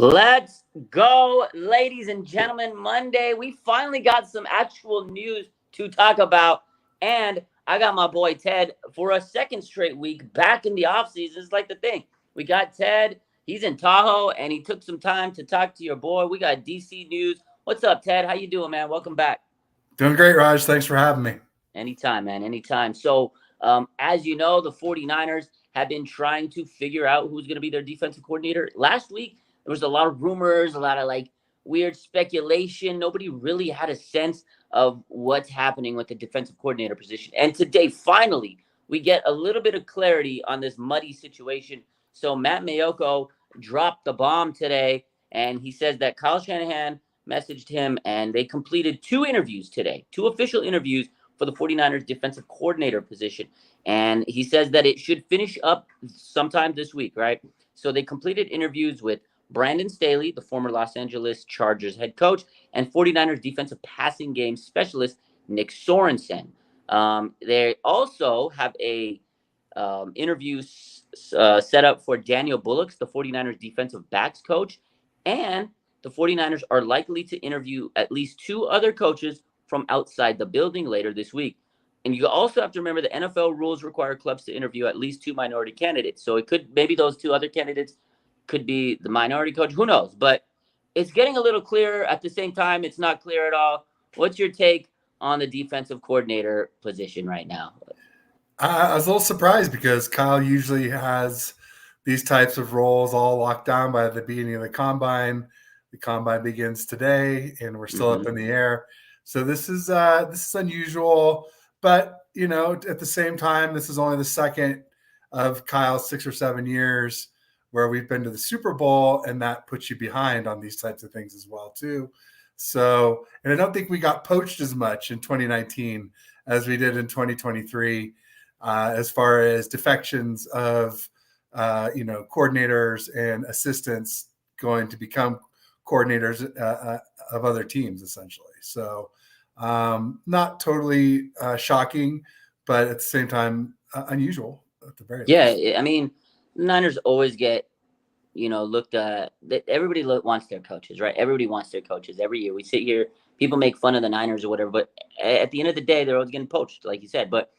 Let's go, ladies and gentlemen. Monday, we finally got some actual news to talk about. And I got my boy Ted for a second straight week back in the offseason. It's like the thing. We got Ted. He's in Tahoe, and he took some time to talk to your boy. We got DC news. What's up, Ted? How you doing, man? Welcome back. Doing great, Raj. Thanks for having me. Anytime, man. Anytime. So, as you know, the 49ers have been trying to figure out who's going to be their defensive coordinator. Last week, there was a lot of rumors, a lot of weird speculation. Nobody really had a sense of what's happening with the defensive coordinator position. And today, finally, we get a little bit of clarity on this muddy situation. So, Matt Mayoko dropped the bomb today, and he says that Kyle Shanahan messaged him, and they completed two interviews today, two official interviews for the 49ers defensive coordinator position. And he says that it should finish up sometime this week, right? So they completed interviews with Brandon Staley, the former Los Angeles Chargers head coach, and 49ers defensive passing game specialist, Nick Sorensen. They also have a interview set up for Daniel Bullocks, the 49ers defensive backs coach. And the 49ers are likely to interview at least two other coaches from outside the building later this week. And you also have to remember the NFL rules require clubs to interview at least two minority candidates. So it could maybe those two other candidates could be the minority coach. Who knows? But it's getting a little clearer. At the same time, it's not clear at all. What's your take on the defensive coordinator position right now? I was a little surprised because Kyle usually has these types of roles all locked down by the beginning of the combine. The combine begins today, and we're still up in the air. So this is unusual, but at the same time, this is only the second of Kyle's 6 or 7 years where we've been to the Super Bowl, and that puts you behind on these types of things as well too. So, and I don't think we got poached as much in 2019 as we did in 2023, as far as defections of coordinators and assistants going to become coordinators of other teams, essentially. So not totally shocking, but at the same time, unusual at the very least. Yeah, I mean, Niners always get, looked at. Everybody wants their coaches, right? Everybody wants their coaches every year. We sit here, people make fun of the Niners or whatever, but at the end of the day, they're always getting poached, like you said. But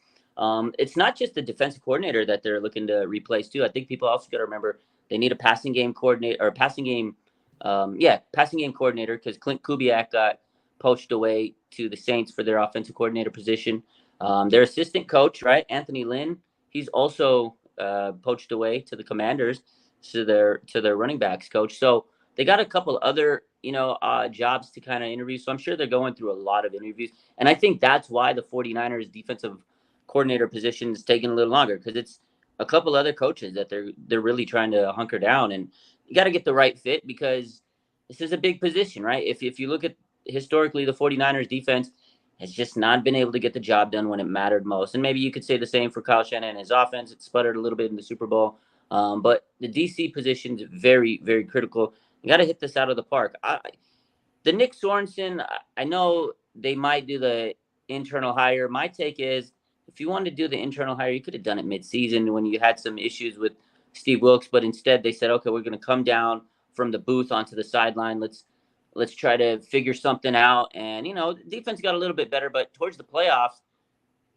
it's not just the defensive coordinator that they're looking to replace too. I think people also got to remember they need a passing game coordinator or passing game coordinator, because Clint Kubiak got poached away to the Saints for their offensive coordinator position. Their assistant coach, right, Anthony Lynn, he's also poached away to the Commanders, to their running backs coach. So they got a couple other jobs to kind of interview. So I'm sure they're going through a lot of interviews, and I think that's why the 49ers defensive coordinator position is taking a little longer, because it's a couple other coaches that they're really trying to hunker down, and you got to get the right fit, because this is a big position, right? If you look at historically, the 49ers defense has just not been able to get the job done when it mattered most. And maybe you could say the same for Kyle Shanahan and his offense. It sputtered a little bit in the Super Bowl. But the DC position is very, very critical. You got to hit this out of the park. The Nick Sorensen, I know they might do the internal hire. My take is, if you wanted to do the internal hire, you could have done it midseason when you had some issues with Steve Wilks. But instead, they said, okay, we're going to come down from the booth onto the sideline. Let's try to figure something out. And, the defense got a little bit better, but towards the playoffs,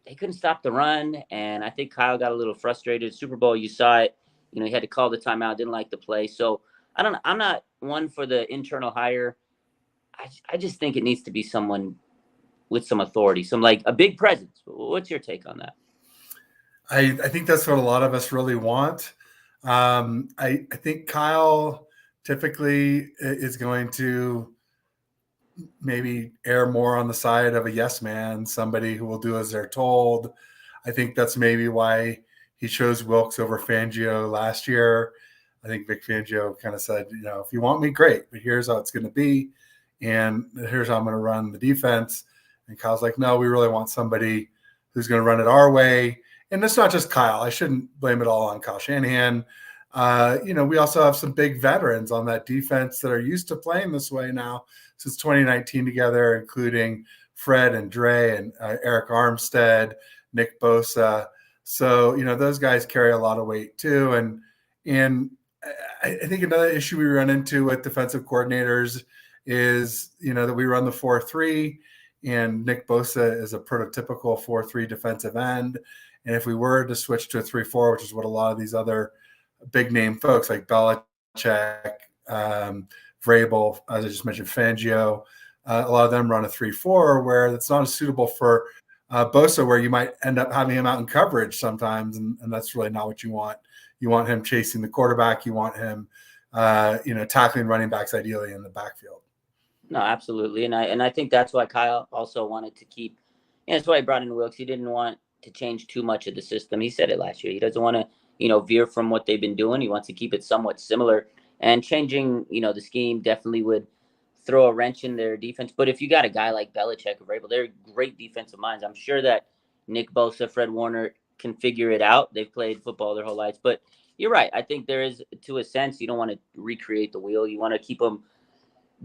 they couldn't stop the run. And I think Kyle got a little frustrated. Super Bowl, you saw it. He had to call the timeout, didn't like the play. So I'm not one for the internal hire. I just think it needs to be someone with some authority, some a big presence. What's your take on that? I think that's what a lot of us really want. I think Kyle typically is going to maybe err more on the side of a yes man, somebody who will do as they're told. I think that's maybe why he chose Wilks over Fangio last year. I think Vic Fangio kind of said, if you want me, great, but here's how it's going to be, and here's how I'm going to run the defense. And Kyle's like, no, we really want somebody who's going to run it our way. And it's not just Kyle. I shouldn't blame it all on Kyle Shanahan. We also have some big veterans on that defense that are used to playing this way now since 2019 together, including Fred and Dre and Eric Armstead, Nick Bosa. So, those guys carry a lot of weight too. And I think another issue we run into with defensive coordinators is, that we run the 4-3, and Nick Bosa is a prototypical 4-3 defensive end. And if we were to switch to a 3-4, which is what a lot of these other big name folks like Belichick, Vrabel, as I just mentioned, Fangio, a lot of them run a 3-4, where it's not as suitable for Bosa, where you might end up having him out in coverage sometimes, and that's really not what you want. You want him chasing the quarterback. You want him, tackling running backs, ideally in the backfield. No, absolutely, and I think that's why Kyle also wanted to keep. And that's why he brought in Wilkes. He didn't want to change too much of the system. He said it last year. He doesn't want to, veer from what they've been doing. He wants to keep it somewhat similar. And changing, the scheme definitely would throw a wrench in their defense. But if you got a guy like Belichick or Vrabel, they're great defensive minds. I'm sure that Nick Bosa, Fred Warner can figure it out. They've played football their whole lives. But you're right. I think there is, to a sense, you don't want to recreate the wheel. You want to keep them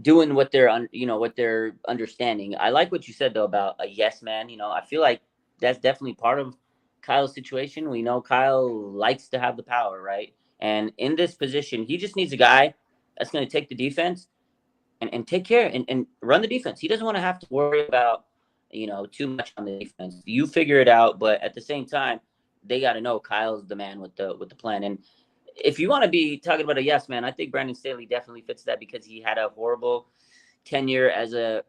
doing what they're understanding. I like what you said though about a yes man. I feel like that's definitely part of Kyle's situation. We know Kyle likes to have the power, right? And in this position, he just needs a guy that's going to take the defense and take care and run the defense. He doesn't want to have to worry about, too much on the defense. You figure it out, but at the same time, they got to know Kyle's the man with the plan. And if you want to be talking about a yes man, I think Brandon Staley definitely fits that because he had a horrible tenure as a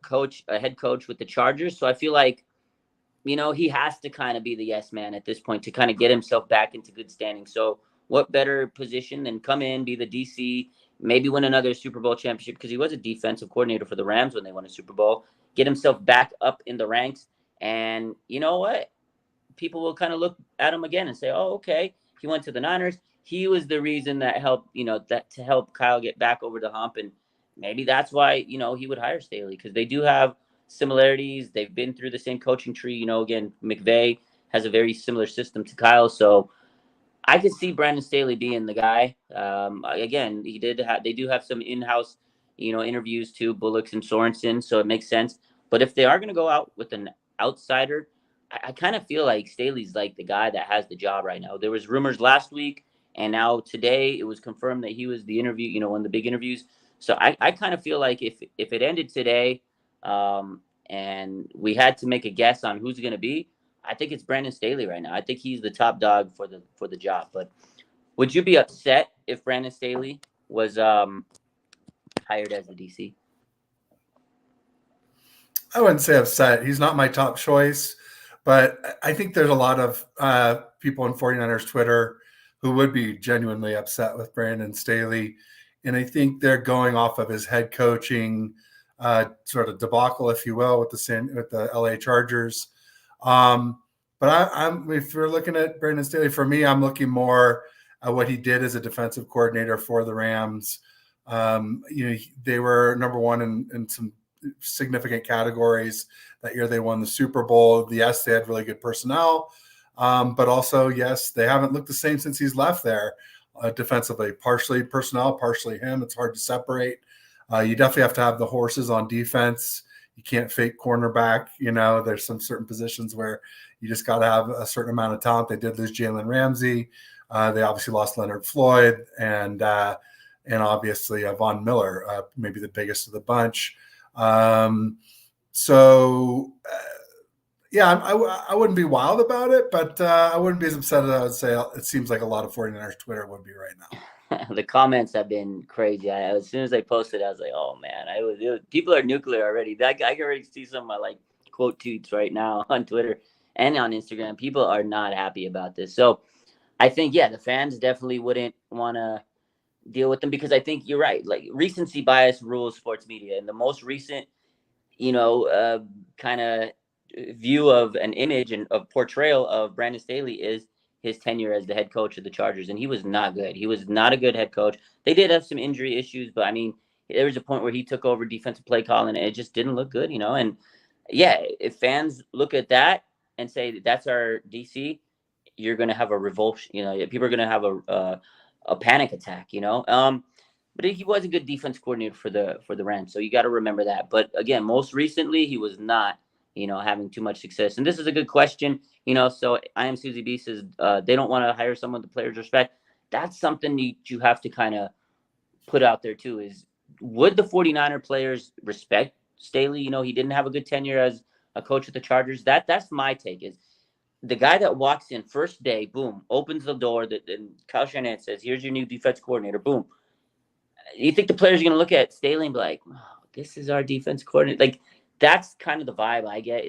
head coach with the Chargers. So I feel like, he has to kind of be the yes man at this point to kind of get himself back into good standing. So what better position than come in, be the DC, maybe win another Super Bowl championship, because he was a defensive coordinator for the Rams when they won a Super Bowl, get himself back up in the ranks. And you know what? People will kind of look at him again and say, oh, okay, he went to the Niners. He was the reason that helped, that to help Kyle get back over the hump. And maybe that's why, he would hire Staley, because they do have similarities. They've been through the same coaching tree. Again, McVay has a very similar system to Kyle. So I could see Brandon Staley being the guy. Again, they do have some in-house, interviews too, Bullocks and Sorensen. So it makes sense. But if they are going to go out with an outsider, I kind of feel like Staley's like the guy that has the job right now. There was rumors last week, and now today it was confirmed that he was the interview, one of the big interviews. So I kind of feel like if it ended today, and we had to make a guess on who's going to be, I think it's Brandon Staley right now. I think he's the top dog for the job. But would you be upset if Brandon Staley was hired as the DC? I wouldn't say upset. He's not my top choice, but I think there's a lot of people on 49ers Twitter who would be genuinely upset with Brandon Staley. And I think they're going off of his head coaching sort of debacle, if you will, with the LA Chargers. But if we're looking at Brandon Staley, for me, I'm looking more at what he did as a defensive coordinator for the Rams. They were number one in some significant categories that year. They won the Super Bowl. Yes, they had really good personnel, but also, yes, they haven't looked the same since he's left there defensively. Partially personnel, partially him. It's hard to separate. You definitely have to have the horses on defense. You can't fake cornerback. There's some certain positions where you just got to have a certain amount of talent. They did lose Jalen Ramsey. They obviously lost Leonard Floyd and obviously Von Miller, maybe the biggest of the bunch. I wouldn't be wild about it, but I wouldn't be as upset as I would say it seems like a lot of 49ers Twitter would be right now. The comments have been crazy. As soon as I posted, I was like, "Oh man!" People are nuclear already. I can already see some of my quote tweets right now on Twitter and on Instagram. People are not happy about this. So I think the fans definitely wouldn't want to deal with them, because I think you're right. Like, recency bias rules sports media, and the most recent, kind of view of an image and of portrayal of Brandon Staley is his tenure as the head coach of the Chargers, and he was not good. He was not a good head coach. They did have some injury issues, but I mean, there was a point where he took over defensive play calling, and it just didn't look good, And if fans look at that and say that's our DC, you're going to have a revulsion. People are going to have a panic attack. But he was a good defense coordinator for the Rams, so you got to remember that. But again, most recently, he was not, having too much success. And this is a good question. So I am Susie B says they don't want to hire someone the players respect. that's something you have to kind of put out there too, is would the 49er players respect Staley? He didn't have a good tenure as a coach at the Chargers. That's my take, is the guy that walks in first day, boom, opens the door, and Kyle Shanahan says, here's your new defense coordinator, boom. You think the players are going to look at Staley and be like, oh, this is our defense coordinator? Like, that's kind of the vibe I get.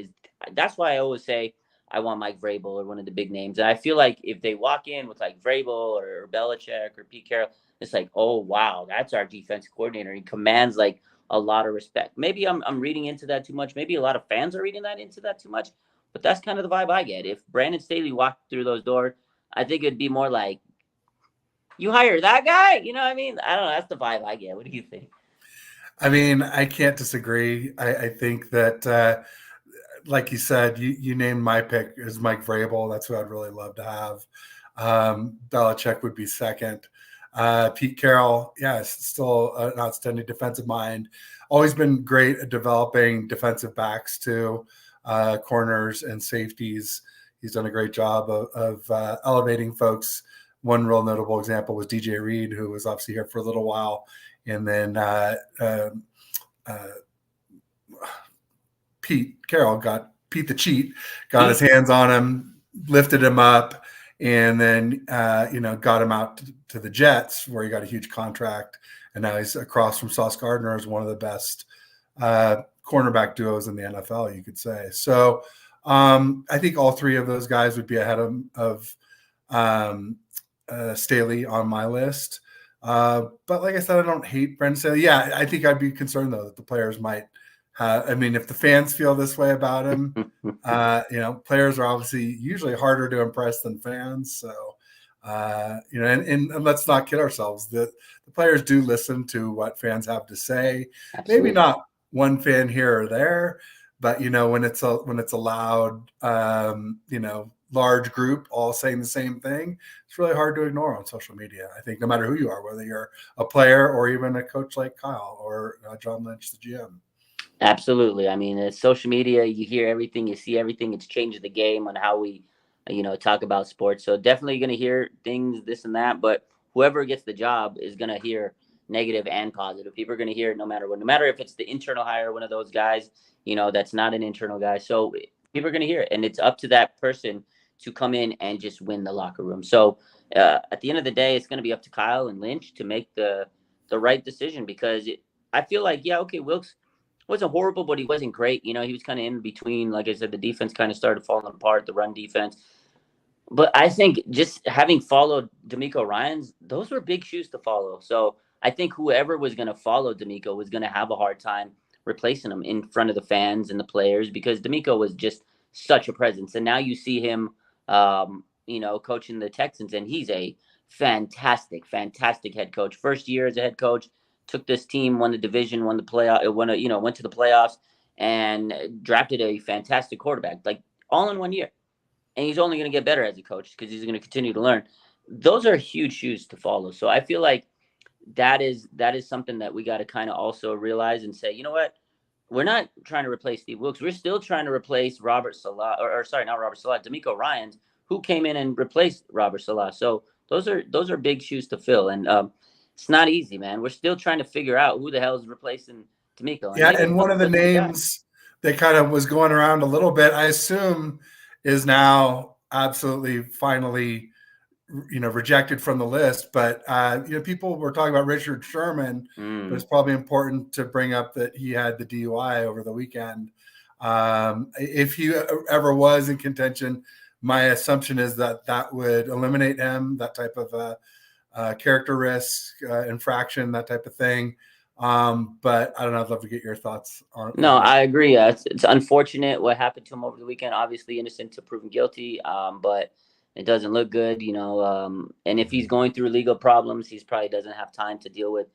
That's why I always say I want Mike Vrabel or one of the big names. And I feel like if they walk in with like Vrabel or Belichick or Pete Carroll, it's like, oh, wow, that's our defense coordinator. He commands like a lot of respect. Maybe I'm reading into that too much. Maybe a lot of fans are reading into that too much. But that's kind of the vibe I get. If Brandon Staley walked through those doors, I think it'd be more like, you hire that guy? You know what I mean? I don't know. That's the vibe I get. What do you think? I mean, I can't disagree. I think that, like you said, you named my pick is Mike Vrabel. That's who I'd really love to have. Belichick would be second. Pete Carroll, still an outstanding defensive mind. Always been great at developing defensive backs too, corners and safeties. He's done a great job of elevating folks. One real notable example was DJ Reed, who was obviously here for a little while. And then Pete Carroll Pete the Cheat, got his hands on him, lifted him up, and then got him out to the Jets, where he got a huge contract. And now he's across from Sauce Gardner as one of the best cornerback duos in the NFL, you could say. So I think all three of those guys would be ahead of Staley on my list. But like I said, I don't hate Brandon Staley. Yeah, I think I'd be concerned, though, that the players might I mean, if the fans feel this way about him, players are obviously usually harder to impress than fans. So, and let's not kid ourselves. The players do listen to what fans have to say. Absolutely. Maybe not one fan here or there, but when it's a loud, large group all saying the same thing, it's really hard to ignore on social media. I think no matter who you are, whether you're a player or even a coach like Kyle or John Lynch, the GM. Absolutely. I mean, it's social media, you hear everything, you see everything. It's changed the game on how we, talk about sports. So definitely going to hear things, this and that. But whoever gets the job is going to hear negative and positive. People are going to hear it no matter what, no matter if it's the internal hire, one of those guys, that's not an internal guy. So people are going to hear it. And it's up to that person to come in and just win the locker room. So at the end of the day, it's going to be up to Kyle and Lynch to make the right decision, because I feel like, Wilks wasn't horrible, but he wasn't great. He was kind of in between. Like I said, the defense kind of started falling apart, the run defense. But I think just having followed DeMeco Ryans, those were big shoes to follow. So I think whoever was going to follow DeMeco was going to have a hard time replacing him in front of the fans and the players, because DeMeco was just such a presence. And now you see him, coaching the Texans, and he's a fantastic head coach. First year as a head coach. Took this team, won the division, won the playoff, went to the playoffs, and drafted a fantastic quarterback, like all in 1 year. And he's only going to get better as a coach because he's going to continue to learn. Those are huge shoes to follow. So I feel like that is something that we got to kind of also realize and say, you know what? We're not trying to replace Steve Wilks. We're still trying to replace Robert Saleh, or sorry, not Robert Saleh, DeMeco Ryans, who came in and replaced Robert Saleh. So those are big shoes to fill. And it's not easy, man. We're still trying to figure out who the hell is replacing DeMeco. And one of the names that kind of was going around a little bit, I assume, is now absolutely finally, rejected from the list. But, people were talking about Richard Sherman, but it's probably important to bring up that he had the DUI over the weekend. If he ever was in contention, my assumption is that would eliminate him, that type of character risk, infraction, that type of thing. But I don't know. I'd love to get your thoughts on it. No, I agree. It's unfortunate what happened to him over the weekend. Obviously innocent to proven guilty, but it doesn't look good, and if he's going through legal problems, he probably doesn't have time to deal with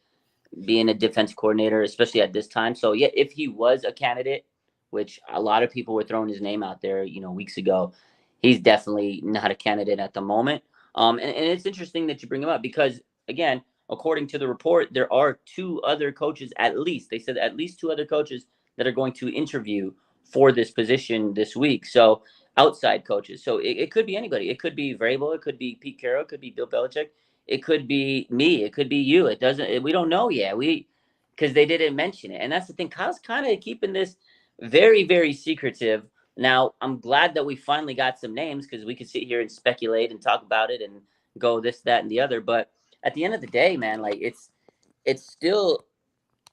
being a defense coordinator, especially at this time. So, yeah, if he was a candidate, which a lot of people were throwing his name out there, weeks ago, he's definitely not a candidate at the moment. And it's interesting that you bring him up because, again, according to the report, there are two other coaches They said at least two other coaches that are going to interview for this position this week. So outside coaches. So it could be anybody. It could be Vrabel. It could be Pete Carroll. It could be Bill Belichick. It could be me. It could be you. It doesn't. We don't know yet. Because they didn't mention it, and that's the thing. Kyle's kind of keeping this very, very secretive. Now, I'm glad that we finally got some names because we could sit here and speculate and talk about it and go this, that, and the other. But at the end of the day, man, like it's still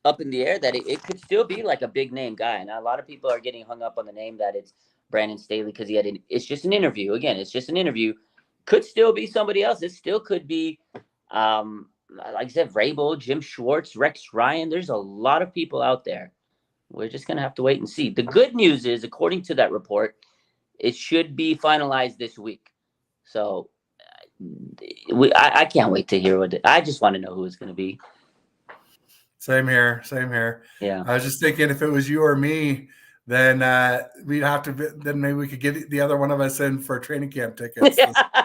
up in the air that it could still be like a big name guy. And a lot of people are getting hung up on the name that it's Brandon Staley because it's just an interview. Again, it's just an interview. Could still be somebody else. It still could be, like I said, Vrabel, Jim Schwartz, Rex Ryan. There's a lot of people out there. We're just going to have to wait and see. The good news is, according to that report, it should be finalized this week. So I can't wait to hear I just want to know who it's going to be. Same here. Same here. Yeah. I was just thinking if it was you or me, then we'd have to. Then maybe we could get the other one of us in for training camp tickets.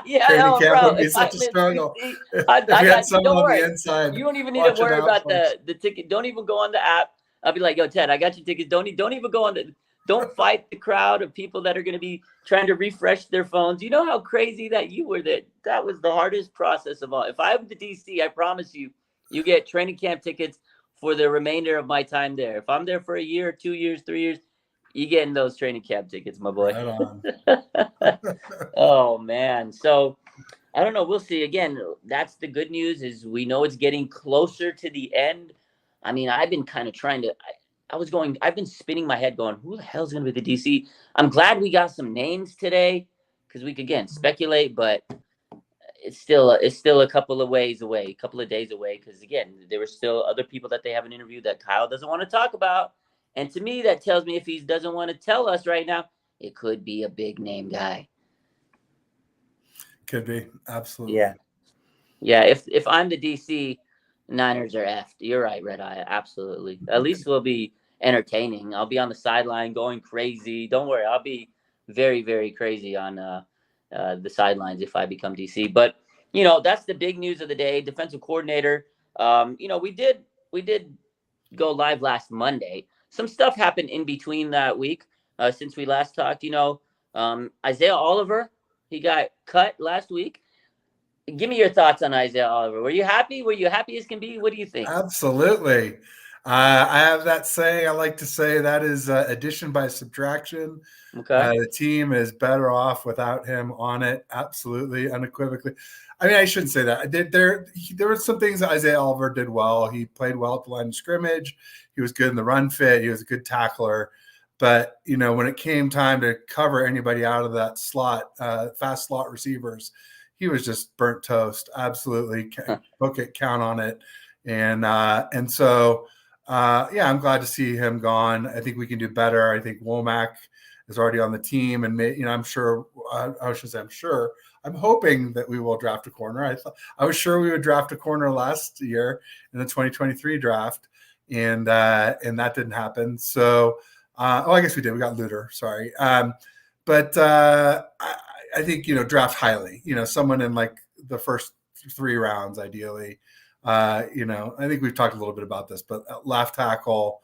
Yeah, training camp bro, would be such a struggle. If we had someone on the inside, you don't even need to worry about the ticket. Don't even go on the app. I'll be like, yo, Ted, I got your tickets. Don't even go on Don't fight the crowd of people that are going to be trying to refresh their phones. You know how crazy that you were. That was the hardest process of all. If I'm the DC, I promise you, you get training camp tickets for the remainder of my time there. If I'm there for a year, 2 years, 3 years, you getting those training camp tickets, my boy. Right on. Oh man. So I don't know. We'll see. Again, that's the good news is we know it's getting closer to the end. I mean, I've been kind of trying to I've been spinning my head going, who the hell is going to be the DC? I'm glad we got some names today because we could, again, speculate, but it's still a couple of days away, because, again, there were still other people that they haven't interviewed that Kyle doesn't want to talk about. And to me, that tells me if he doesn't want to tell us right now, it could be a big name guy. Could be. Absolutely. Yeah. Yeah. If I'm the DC, Niners are effed. You're right, Red Eye. Absolutely. At least we'll be entertaining. I'll be on the sideline going crazy. Don't worry. I'll be very, very crazy on the sidelines if I become DC. But, that's the big news of the day. Defensive coordinator. We did go live last Monday. Some stuff happened in between that week since we last talked. Isaiah Oliver, he got cut last week. Give me your thoughts on Isaiah Oliver. Were you happy? Were you happy as can be? What do you think? Absolutely. I have that saying. I like to say that is addition by subtraction. Okay. The team is better off without him on it. Absolutely, unequivocally. I mean, I shouldn't say that. There were some things that Isaiah Oliver did well. He played well at the line of scrimmage. He was good in the run fit. He was a good tackler. But, when it came time to cover anybody out of that slot, fast slot receivers, he was just burnt toast. Absolutely. Book it, count on it. And so, I'm glad to see him gone. I think we can do better. I think Womack is already on the team, and I'm sure. I should say I'm sure. I'm hoping that we will draft a corner. I was sure we would draft a corner last year in the 2023 draft, and that didn't happen. So, I guess we did. We got Luter. Sorry, but I think draft highly. Someone in like the first 3 rounds, ideally. I think we've talked a little bit about this, but left tackle,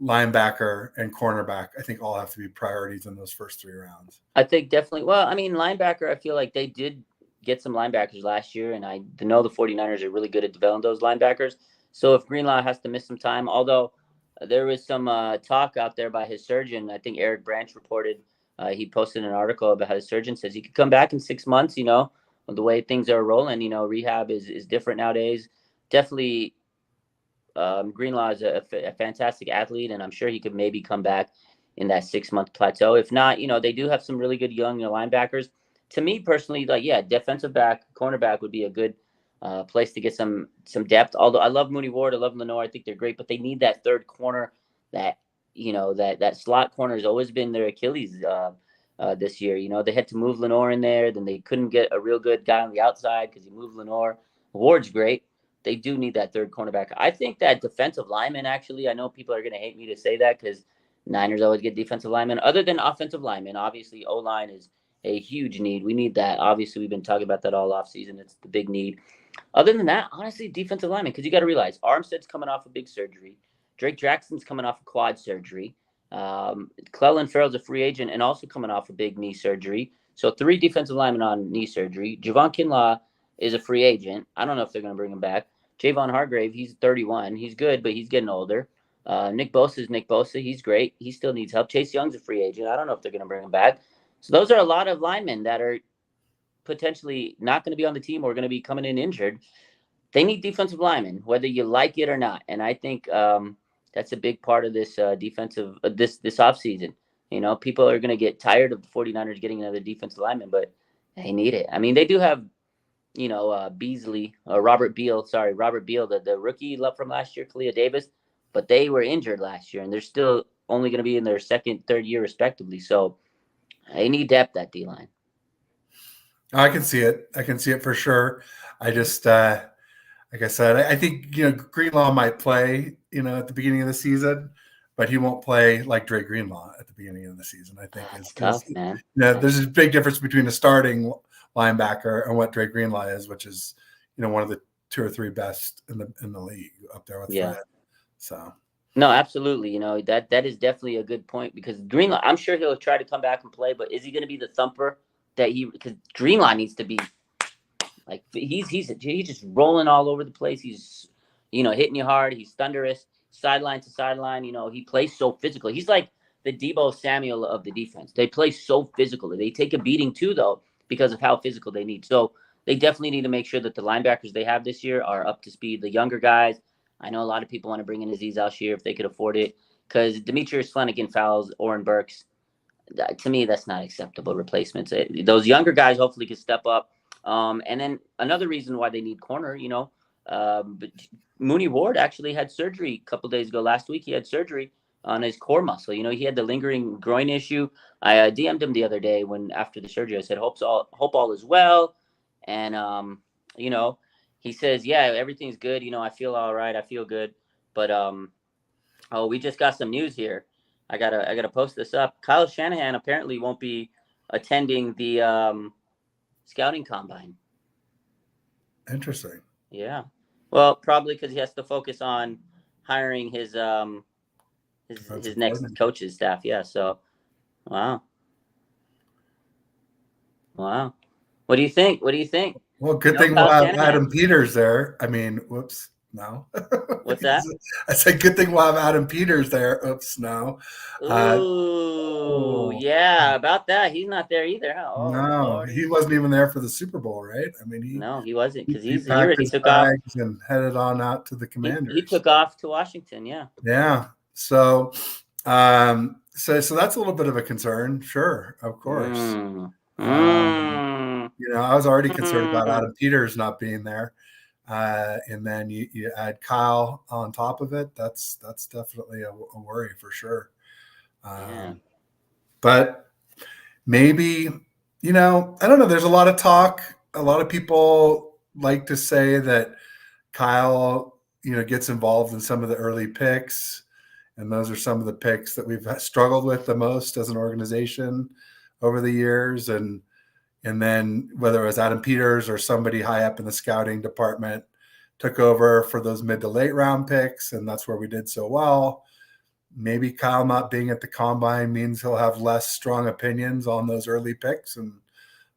linebacker, and cornerback, I think all have to be priorities in those first 3 rounds. I think definitely. Well, I mean, linebacker, I feel like they did get some linebackers last year, and I know the 49ers are really good at developing those linebackers. So if Greenlaw has to miss some time, although there was some talk out there by his surgeon, I think Eric Branch reported, he posted an article about how his surgeon says he could come back in 6 months, the way things are rolling, rehab is different nowadays. Definitely, Greenlaw is a fantastic athlete, and I'm sure he could maybe come back in that 6-month plateau. If not, they do have some really good young linebackers. To me personally, defensive back, cornerback would be a good place to get some depth. Although I love Mooney Ward, I love Lenoir, I think they're great, but they need that third corner. That that slot corner has always been their Achilles this year. They had to move Lenoir in there, then they couldn't get a real good guy on the outside because you moved Lenoir. Ward's great. They do need that third cornerback. I think that defensive lineman, actually, I know people are going to hate me to say that because Niners always get defensive linemen. Other than offensive linemen, obviously, O-line is a huge need. We need that. Obviously, we've been talking about that all offseason. It's the big need. Other than that, honestly, defensive lineman, because you got to realize Armstead's coming off a big surgery. Drake Jackson's coming off a quad surgery. Clelin Ferrell's a free agent and also coming off a big knee surgery. So 3 defensive linemen on knee surgery. Javon Kinlaw is a free agent. I don't know if they're going to bring him back. Javon Hargrave, he's 31. He's good, but he's getting older. Nick Bosa is Nick Bosa. He's great. He still needs help. Chase Young's a free agent. I don't know if they're going to bring him back. So those are a lot of linemen that are potentially not going to be on the team or going to be coming in injured. They need defensive linemen, whether you like it or not. And I think that's a big part of this defensive this offseason. You know, people are going to get tired of the 49ers getting another defensive lineman, but they need it. I mean, they do have, you know, Robert Beal, the rookie from last year, Kalia Davis, but they were injured last year, and they're still only going to be in their second, third year respectively. So they need depth at D-line. I can see it. I can see it for sure. I just, like I said, I think, you know, Greenlaw might play, you know, at the beginning of the season, but he won't play like Dre Greenlaw at the beginning of the season. I think it's tough, man. There's a big difference between a starting linebacker and what Dre Greenlaw is, which is, you know, one of the 2 or 3 best in the league up there with Fred. So no, absolutely. You know, that is definitely a good point, because Greenlaw, I'm sure he'll try to come back and play, but is he going to be the thumper because Greenlaw needs to be like, he's just rolling all over the place. He's, you know, hitting you hard. He's thunderous, sideline to sideline. You know, he plays so physical. He's like the Deebo Samuel of the defense. They play so physical. They take a beating too, though, because of how physical they need. So they definitely need to make sure that the linebackers they have this year are up to speed. The younger guys, I know a lot of people want to bring in Azeez Al-Shaair if they could afford it, because Demetrius Flanagan fouls Oren Burks. To me, that's not acceptable replacements. Those younger guys hopefully can step up. And then another reason why they need corner, you know, but Mooney Ward actually had surgery a couple days ago. Last week, he had surgery on his core muscle. You know, he had the lingering groin issue. I DM'd him the other day after the surgery. I said, hope all is well. And, you know, he says, yeah, everything's good. You know, I feel all right. I feel good. But, we just got some news here. I gotta post this up. Kyle Shanahan apparently won't be attending the scouting combine. Interesting. Yeah. Well, probably because he has to focus on hiring his next coaching staff. Yeah. So, wow. What do you think? Well, good thing we'll have Adam Peters there. I mean, whoops. No. What's that? I said, good thing we'll have Adam Peters there. Oops, no. Yeah, about that. He's not there either. Huh? Oh, no, he wasn't even there for the Super Bowl, right? I mean, he wasn't, because he already took off and headed on out to the Commanders. He took off to Washington. Yeah. Yeah. So, so that's a little bit of a concern. Sure, of course. You know, I was already concerned about Adam Peters not being there. And then you add Kyle on top of it. That's definitely a worry for sure. But maybe, you know, I don't know. There's a lot of talk. A lot of people like to say that Kyle, you know, gets involved in some of the early picks, and those are some of the picks that we've struggled with the most as an organization over the years. And then whether it was Adam Peters or somebody high up in the scouting department took over for those mid to late round picks, and that's where we did so well. Maybe Kyle not being at the combine means he'll have less strong opinions on those early picks, and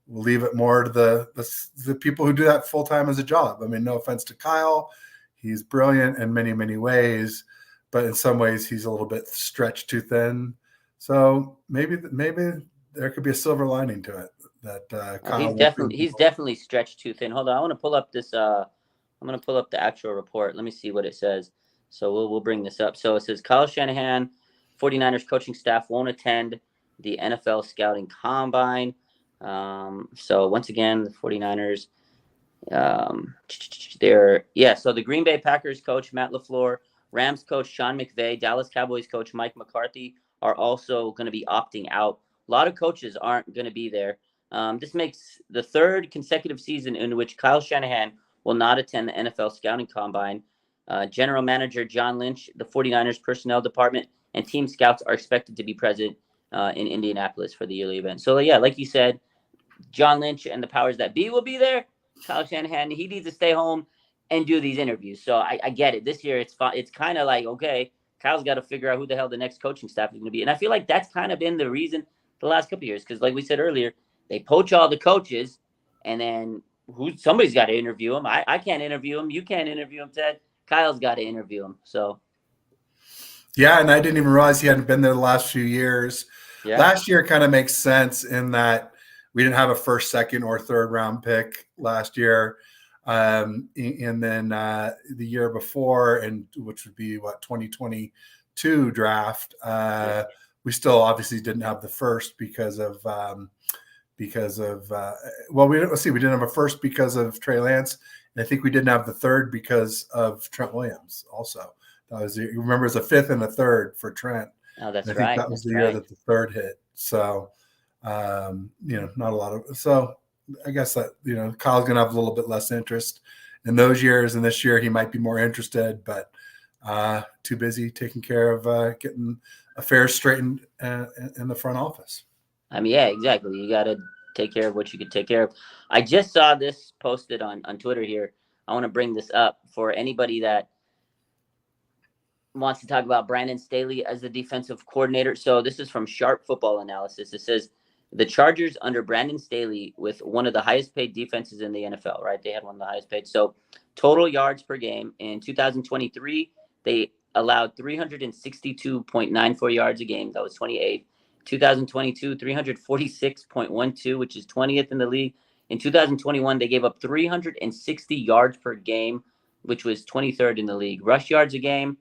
we'll leave it more to the people who do that full time as a job. I mean, no offense to Kyle. He's brilliant in many, many ways, but in some ways he's a little bit stretched too thin. So maybe there could be a silver lining to it. That he's definitely stretched too thin. Hold on, I want to pull up this. I'm going to pull up the actual report. Let me see what it says. So we'll bring this up. So it says Kyle Shanahan, 49ers coaching staff won't attend the NFL scouting combine. So once again, the 49ers, so the Green Bay Packers coach Matt LaFleur, Rams coach Sean McVay, Dallas Cowboys coach Mike McCarthy are also going to be opting out. A lot of coaches aren't going to be there. This makes the third consecutive season in which Kyle Shanahan will not attend the NFL scouting combine. General Manager John Lynch, the 49ers personnel department, and team scouts are expected to be present in Indianapolis for the yearly event. So, yeah, like you said, John Lynch and the powers that be will be there. Kyle Shanahan, he needs to stay home and do these interviews. So I get it. This year, it's kind of like, okay, Kyle's got to figure out who the hell the next coaching staff is going to be. And I feel like that's kind of been the reason the last couple of years, because like we said earlier, they poach all the coaches, and then somebody's got to interview him. I can't interview him. You can't interview him, Ted. Kyle's got to interview him. So Yeah, and I didn't even realize he hadn't been there the last few years. yeah, Last year kind of makes sense in that we didn't have a first, second, or third round pick last year. And then the year before, and which would be what, 2022 draft, we still obviously didn't have the first because of well, let's see, we didn't have a first because of Trey Lance, and I think we didn't have the third because of Trent Williams also. That was, you remember, it was a fifth and a third for Trent. oh, that's I think right. that was the year that the third hit. So, not a lot of. So, I guess that Kyle's going to have a little bit less interest in those years, and this year he might be more interested, but too busy taking care of getting affairs straightened in the front office. I mean, yeah, exactly. You got to take care of what you can take care of. I just saw this posted on Twitter here. I want to bring this up for anybody that wants to talk about Brandon Staley as the defensive coordinator. So this is from Sharp Football Analysis. It says the Chargers under Brandon Staley with one of the highest paid defenses in the NFL, right? They had one of the highest paid. So total yards per game in 2023, they allowed 362.94 yards a game. That was 28th. 2022, 346.12, which is 20th in the league. In 2021, they gave up 360 yards per game, which was 23rd in the league. Rush yards a game,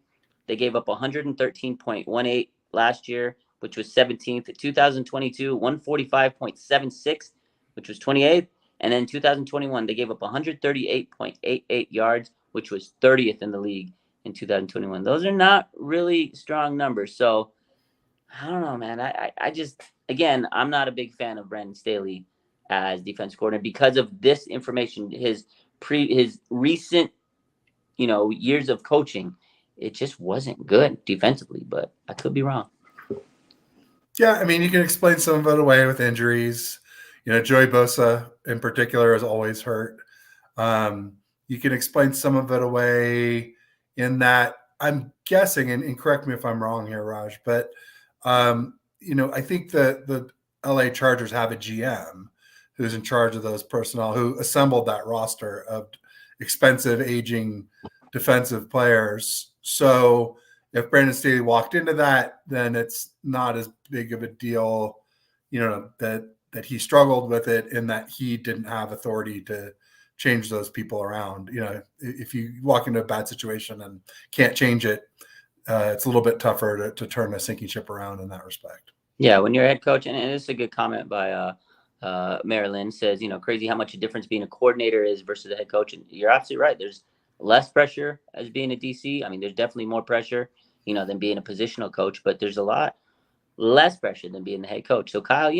they gave up 113.18 last year, which was 17th. 2022, 145.76, which was 28th. And then 2021, they gave up 138.88 yards, which was 30th in the league in 2021. Those are not really strong numbers. So I don't know, man. I just, again, I'm not a big fan of Brandon Staley as defense coordinator because of this information. His recent, years of coaching, it just wasn't good defensively. But I could be wrong. Yeah, I mean, you can explain some of it away with injuries. Joey Bosa in particular is always hurt. You can explain some of it away in that I'm guessing, and correct me if I'm wrong here, Raj, but I think that the LA Chargers have a GM who's in charge of those personnel, who assembled that roster of expensive, aging defensive players. So if Brandon Staley walked into that, then it's not as big of a deal, that he struggled with it and that he didn't have authority to change those people around. If you walk into a bad situation and can't change it, it's a little bit tougher to turn a sinking ship around in that respect. Yeah, when you're a head coach, and this is a good comment by Marilyn, says, crazy how much a difference being a coordinator is versus a head coach. And you're absolutely right. There's less pressure as being a DC. I mean, there's definitely more pressure, than being a positional coach, but there's a lot less pressure than being the head coach. So Kyle,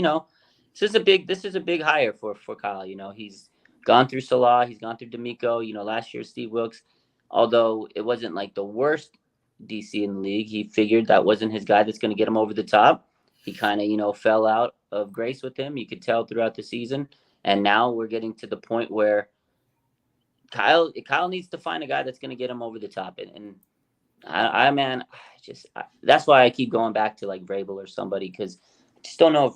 this is a big hire for Kyle. He's gone through Salah, he's gone through D'Amico. Last year Steve Wilkes, although it wasn't like the worst DC in the league, he figured that wasn't his guy that's going to get him over the top. He kind of, fell out of grace with him. You could tell throughout the season. And now we're getting to the point where Kyle needs to find a guy that's going to get him over the top. And that's why I keep going back to like Vrabel or somebody, because I just don't know if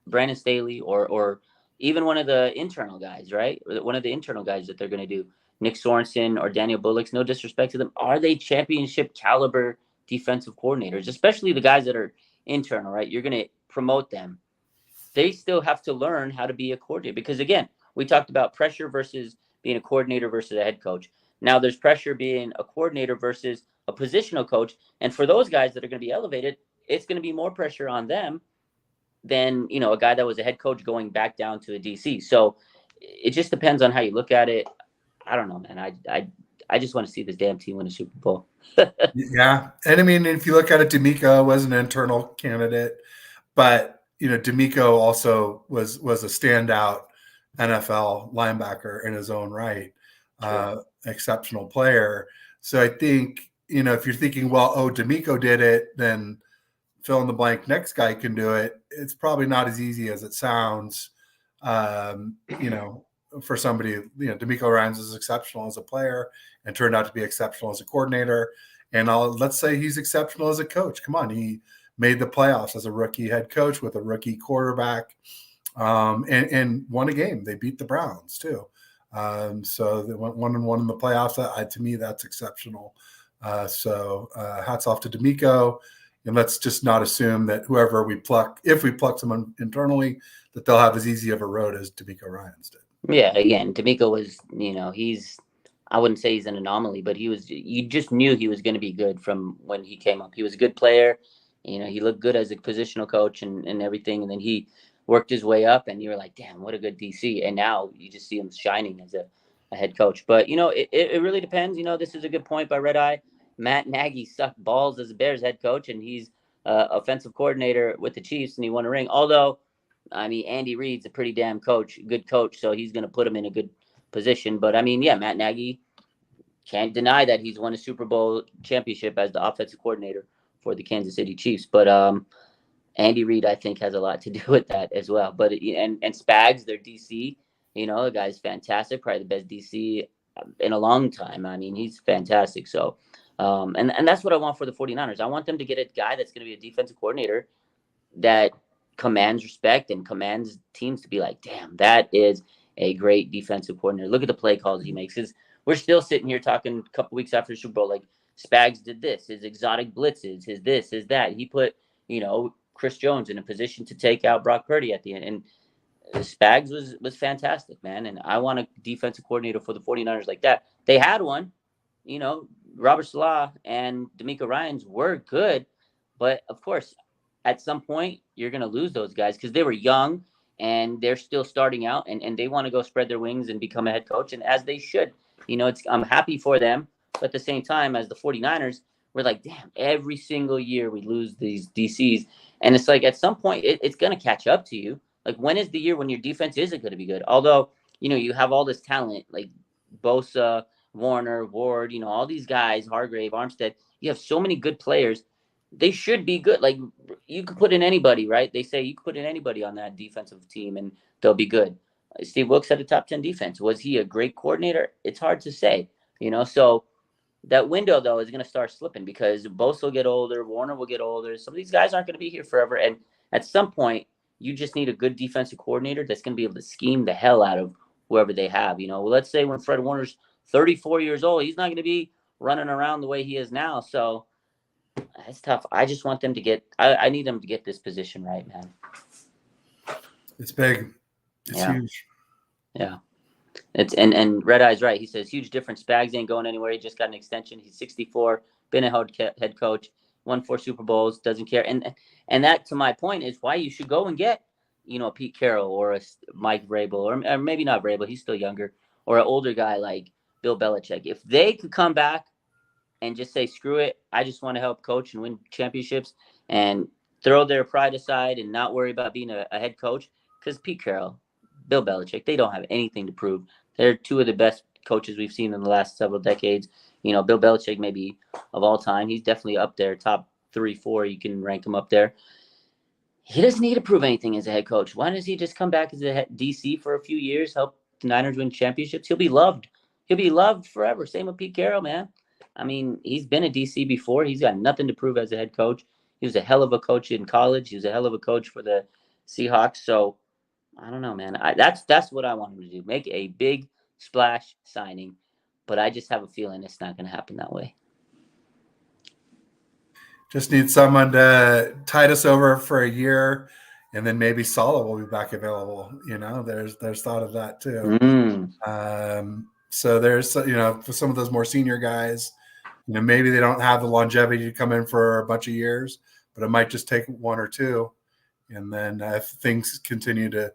Brandon Staley or even one of the internal guys, right? One of the internal guys that they're going to do, Nick Sorensen or Daniel Bullocks, no disrespect to them, are they championship caliber defensive coordinators, especially the guys that are internal, right? You're going to promote them. They still have to learn how to be a coordinator because, again, we talked about pressure versus being a coordinator versus a head coach. Now there's pressure being a coordinator versus a positional coach. And for those guys that are going to be elevated, it's going to be more pressure on them than, a guy that was a head coach going back down to a DC. So it just depends on how you look at it. I don't know, man. I just want to see this damn team win a Super Bowl. Yeah. And I mean, if you look at it, D'Amico was an internal candidate, but, D'Amico also was a standout NFL linebacker in his own right, exceptional player. So I think, if you're thinking, well, D'Amico did it, then fill in the blank, next guy can do it. It's probably not as easy as it sounds, for somebody. D'Amico Ryans is exceptional as a player and turned out to be exceptional as a coordinator. And let's say he's exceptional as a coach. Come on, he made the playoffs as a rookie head coach with a rookie quarterback, and won a game. They beat the Browns too. So they went 1-1 in the playoffs. To me, that's exceptional. So hats off to DeMeco. And let's just not assume that whoever we pluck, if we pluck someone internally, that they'll have as easy of a road as DeMeco Ryans did. Yeah, again, DeMeco was, I wouldn't say he's an anomaly, but you just knew he was going to be good from when he came up. He was a good player. He looked good as a positional coach and everything. And then he worked his way up and you were like, damn, what a good DC. And now you just see him shining as a head coach. But, it really depends. This is a good point by Red Eye. Matt Nagy sucked balls as a Bears head coach, and he's offensive coordinator with the Chiefs, and he won a ring. Although, Andy Reid's a pretty damn good coach, so he's going to put him in a good position. But, Matt Nagy can't deny that he's won a Super Bowl championship as the offensive coordinator for the Kansas City Chiefs. But Andy Reid, I think, has a lot to do with that as well. But and Spags, their DC, the guy's fantastic, probably the best DC in a long time. He's fantastic. So, and that's what I want for the 49ers. I want them to get a guy that's going to be a defensive coordinator that commands respect and commands teams to be like, damn, that is a great defensive coordinator. Look at the play calls he makes. We're still sitting here talking a couple weeks after the Super Bowl, like Spags did this, his exotic blitzes, his this, his that. He put, Chris Jones in a position to take out Brock Purdy at the end. And Spags was fantastic, man. And I want a defensive coordinator for the 49ers like that. They had one, Robert Saleh and DeMeco Ryans were good. But, of course, at some point, you're going to lose those guys because they were young and they're still starting out and they want to go spread their wings and become a head coach. And as they should, I'm happy for them. But at the same time, as the 49ers, we're like, damn, every single year we lose these DCs. And it's like at some point, it's going to catch up to you. Like, when is the year when your defense isn't going to be good? Although, you have all this talent like Bosa, Warner, Ward, all these guys, Hargrave, Armstead. You have so many good players. They should be good. Like, you could put in anybody, right? They say you could put in anybody on that defensive team and they'll be good. Steve Wilks had a top 10 defense. Was he a great coordinator? It's hard to say, So that window, though, is going to start slipping because Bosa will get older, Warner will get older. Some of these guys aren't going to be here forever. And at some point, you just need a good defensive coordinator that's going to be able to scheme the hell out of whoever they have. Well, let's say when Fred Warner's 34 years old, he's not going to be running around the way he is now. So it's tough. I just want them to I need them to get this position right, man. It's big. It's huge. Yeah. And Red Eye's right. He says huge difference. Spags ain't going anywhere. He just got an extension. He's 64, been a head coach, won 4 Super Bowls, doesn't care. And that, to my point, is why you should go and get, Pete Carroll or a Mike Vrabel, or maybe not Vrabel, he's still younger, or an older guy like Bill Belichick. If they could come back and just say, screw it, I just want to help coach and win championships and throw their pride aside and not worry about being a head coach, because Pete Carroll, Bill Belichick, they don't have anything to prove. They're 2 of the best coaches we've seen in the last several decades. Bill Belichick, maybe of all time, he's definitely up there, top 3, 4. You can rank him up there. He doesn't need to prove anything as a head coach. Why does he just come back as a DC for a few years, help the Niners win championships? He'll be loved. He'll be loved forever. Same with Pete Carroll, man. He's been a DC before. He's got nothing to prove as a head coach. He was a hell of a coach in college. He was a hell of a coach for the Seahawks. So, I don't know, man. That's what I want him to do. Make a big splash signing. But I just have a feeling it's not going to happen that way. Just need someone to tide us over for a year, and then maybe Saleh will be back available. There's thought of that too. So there's, for some of those more senior guys, maybe they don't have the longevity to come in for a bunch of years, but it might just take 1 or 2. And then if things continue to,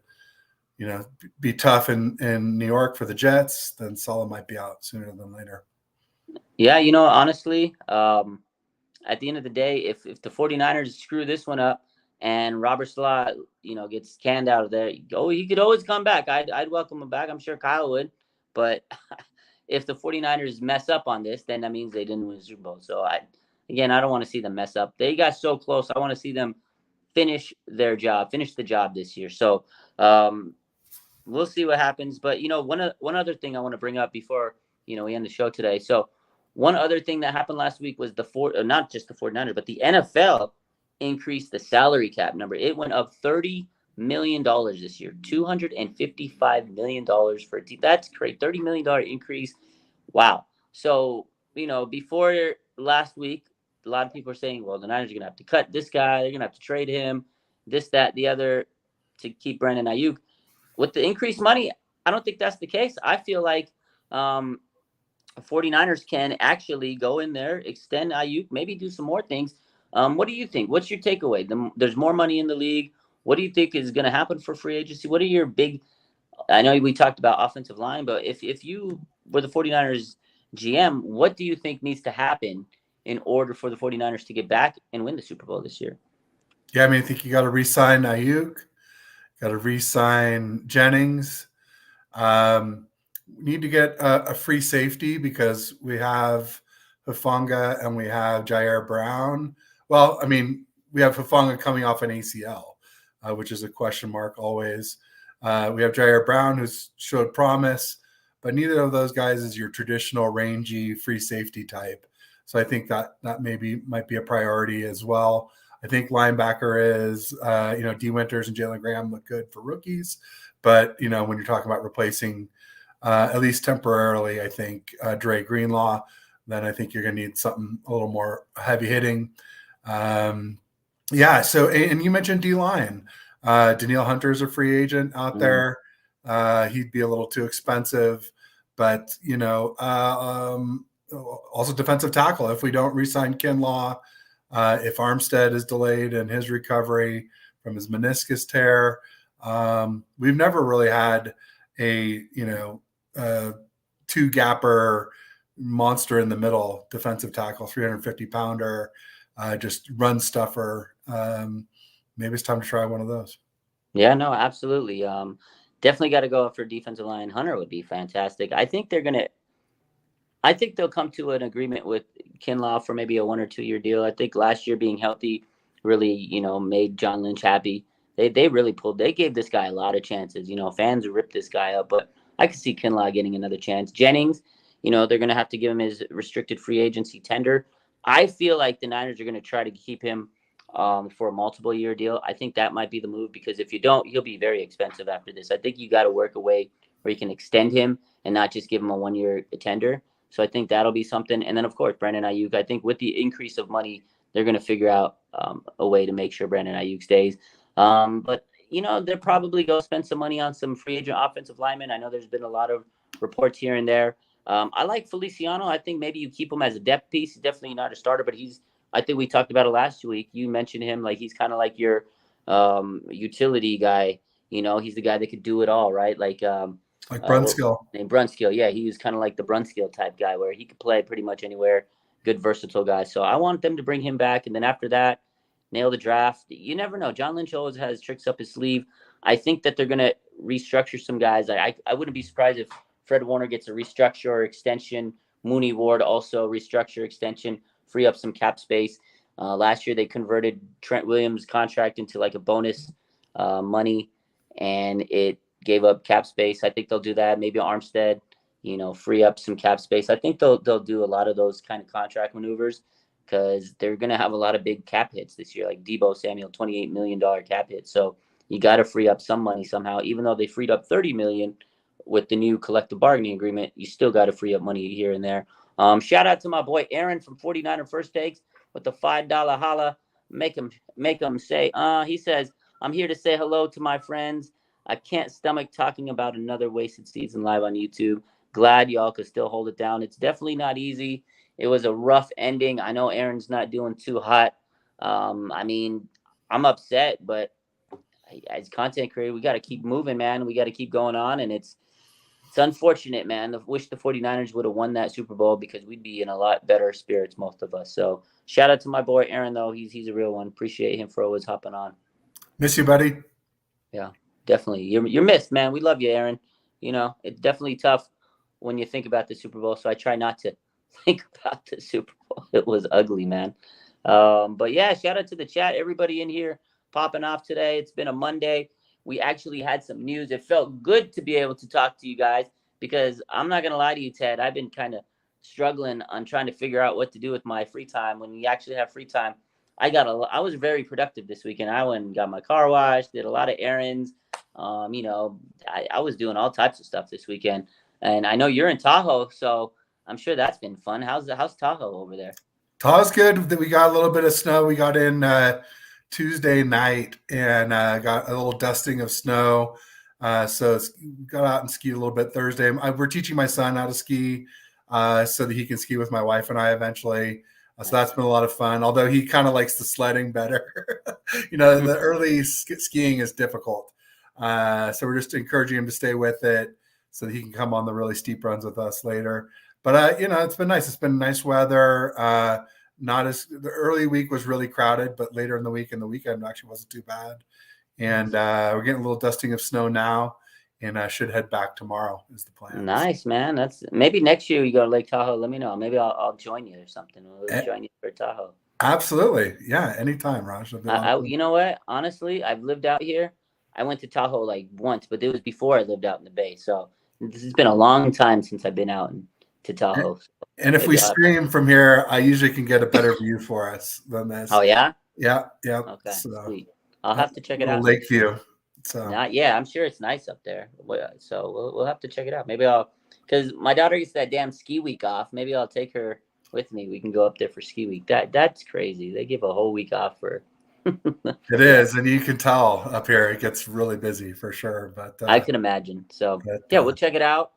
be tough in New York for the Jets, then Saleh might be out sooner than later. Yeah, honestly, at the end of the day, if the 49ers screw this one up and Robert Saleh, gets canned out of there, he could always come back. I'd welcome him back. I'm sure Kyle would. But if the 49ers mess up on this, then that means they didn't win the Super Bowl. So, I don't want to see them mess up. They got so close. I want to see them finish the job this year. So, we'll see what happens. But, one other thing I want to bring up before, we end the show today. So, one other thing that happened last week was not just the 49ers, but the NFL increased the salary cap number. It went up $30 million this year. $255 million for a team. That's great. $30 million increase. Wow. So, before last week, a lot of people are saying, well, the Niners are going to have to cut this guy. They're going to have to trade him, this, that, the other, to keep Brandon Ayuk. With the increased money, I don't think that's the case. I feel like 49ers can actually go in there, extend Ayuk, maybe do some more things. What do you think? What's your takeaway? There's more money in the league. What do you think is going to happen for free agency? What are your big – I know we talked about offensive line, but if you were the 49ers GM, what do you think needs to happen in order for the 49ers to get back and win the Super Bowl this year? Yeah, I mean, I think you got to re-sign Ayuk, got to re-sign Jennings. We need to get a free safety because we have Hufanga and we have Jair Brown. Well, I mean, we have Hufanga coming off an ACL, which is a question mark always. We have Jair Brown, who's showed promise, but neither of those guys is your traditional rangy free safety type. So I think that maybe might be a priority as well. I think linebacker is, D. Winters and Jalen Graham look good for rookies. But, when you're talking about replacing, at least temporarily, I think, Dre Greenlaw, then I think you're going to need something a little more heavy hitting. So, and you mentioned D-line. Danielle Hunter's a free agent out there. He'd be a little too expensive. But, also defensive tackle, if we don't re-sign Kinlaw, if Armstead is delayed in his recovery from his meniscus tear, we've never really had a two-gapper monster in the middle defensive tackle, 350-pounder, just run stuffer. Maybe it's time to try one of those. Yeah, no, absolutely. Definitely got to go after defensive line. Hunter would be fantastic. I think they'll come to an agreement with Kinlaw for maybe a 1 or 2 year deal. I think last year being healthy really, made John Lynch happy. They really they gave this guy a lot of chances. Fans ripped this guy up, but I could see Kinlaw getting another chance. Jennings, they're going to have to give him his restricted free agency tender. I feel like the Niners are going to try to keep him for a multiple year deal. I think that might be the move because if you don't, he'll be very expensive after this. I think you got to work a way where you can extend him and not just give him a 1 year tender. So I think that'll be something. And then, of course, Brandon Ayuk, I think with the increase of money, they're going to figure out a way to make sure Brandon Ayuk stays. But, they'll probably go spend some money on some free agent offensive linemen. I know there's been a lot of reports here and there. I like Feliciano. I think maybe you keep him as a depth piece. He's definitely not a starter, but I think we talked about it last week. You mentioned him like he's kind of like your utility guy. He's the guy that could do it all, right? Like Brunskill. Named Brunskill. Yeah, he was kind of like the Brunskill type guy where he could play pretty much anywhere. Good, versatile guy. So I want them to bring him back. And then after that, nail the draft. You never know. John Lynch always has tricks up his sleeve. I think that they're going to restructure some guys. I wouldn't be surprised if Fred Warner gets a restructure or extension. Mooney Ward also restructure, extension, free up some cap space. Last year, they converted Trent Williams' contract into like a bonus money, and it gave up cap space. I think they'll do that. Maybe Armstead, free up some cap space. I think they'll do a lot of those kind of contract maneuvers because they're going to have a lot of big cap hits this year, like Deebo Samuel, $28 million cap hit. So you got to free up some money somehow. Even though they freed up $30 million with the new collective bargaining agreement, you still got to free up money here and there. Shout out to my boy Aaron from 49er First Takes with the $5 holla. Make him say, he says, I'm here to say hello to my friends. I can't stomach talking about another wasted season live on YouTube. Glad y'all could still hold it down. It's definitely not easy. It was a rough ending. I know Aaron's not doing too hot. I'm upset, but as content creator, we got to keep moving, man. We got to keep going on, and it's unfortunate, man. I wish the 49ers would have won that Super Bowl because we'd be in a lot better spirits, most of us. So shout out to my boy Aaron, though. He's a real one. Appreciate him for always hopping on. Miss you, buddy. Yeah, definitely. You're missed, man. We love you, Aaron. It's definitely tough when you think about the Super Bowl. So I try not to think about the Super Bowl. It was ugly, man. But yeah, shout out to the chat. Everybody in here popping off today. It's been a Monday. We actually had some news. It felt good to be able to talk to you guys because I'm not going to lie to you, Ted. I've been kind of struggling on trying to figure out what to do with my free time. When you actually have free time, I was very productive this weekend. I went and got my car washed, did a lot of errands. I was doing all types of stuff this weekend. And I know you're in Tahoe, so I'm sure that's been fun. How's Tahoe over there? Tahoe's good. We got a little bit of snow. We got in Tuesday night and got a little dusting of snow. So got out and skied a little bit Thursday. We're teaching my son how to ski so that he can ski with my wife and I eventually. So that's been a lot of fun, although he kind of likes the sledding better. The early skiing is difficult. So we're just encouraging him to stay with it so that he can come on the really steep runs with us later. But, it's been nice. It's been nice weather. The early week was really crowded, but later in the week and the weekend actually wasn't too bad. And we're getting a little dusting of snow now, and I should head back tomorrow is the plan. Nice, man. That's maybe next year you go to Lake Tahoe. Let me know. Maybe I'll join you or something. We'll join you for Tahoe. Absolutely. Yeah. Anytime, Raj. You know what? Honestly, I've lived out here. I went to Tahoe like once, but it was before I lived out in the Bay. So this has been a long time since I've been out to Tahoe. And if we stream from here, I usually can get a better view for us than this. Oh, yeah? Yeah. Okay, sweet. I'll have to check it out. Lake view. So yeah, I'm sure it's nice up there. So we'll have to check it out. Maybe because my daughter gets that damn ski week off. Maybe I'll take her with me. We can go up there for ski week. That's crazy. They give a whole week off for. It is, and you can tell up here it gets really busy for sure. But I can imagine. So we'll check it out.